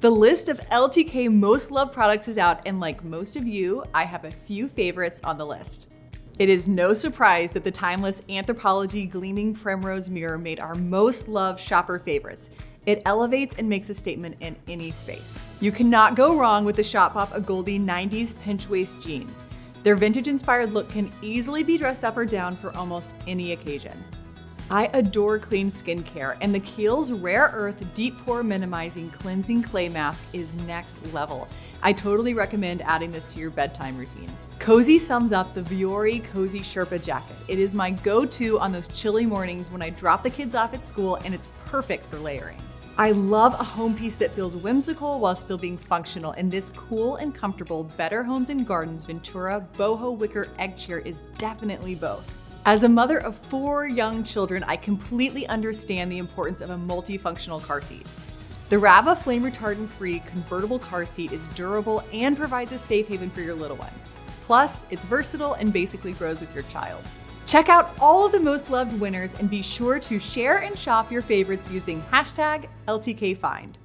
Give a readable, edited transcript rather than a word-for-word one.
The list of LTK most loved products is out, and like most of you, I have a few favorites on the list. It is no surprise that the timeless Anthropologie Gleaming Primrose Mirror made our most loved shopper favorites. It elevates and makes a statement in any space. You cannot go wrong with the Shop Pop A Goldie 90s pinch waist jeans. Their vintage-inspired look can easily be dressed up or down for almost any occasion. I adore clean skincare, and the Kiehl's Rare Earth Deep Pore Minimizing Cleansing Clay Mask is next level. I totally recommend adding this to your bedtime routine. Cozy sums up the Vuori Cozy Sherpa Jacket. It is my go-to on those chilly mornings when I drop the kids off at school, and it's perfect for layering. I love a home piece that feels whimsical while still being functional, and this cool and comfortable Better Homes and Gardens Ventura Boho Wicker Egg Chair is definitely both. As a mother of 4 young children, I completely understand the importance of a multifunctional car seat. The Rava flame retardant-free convertible car seat is durable and provides a safe haven for your little one. Plus, it's versatile and basically grows with your child. Check out all of the most loved winners and be sure to share and shop your favorites using #LTKFind.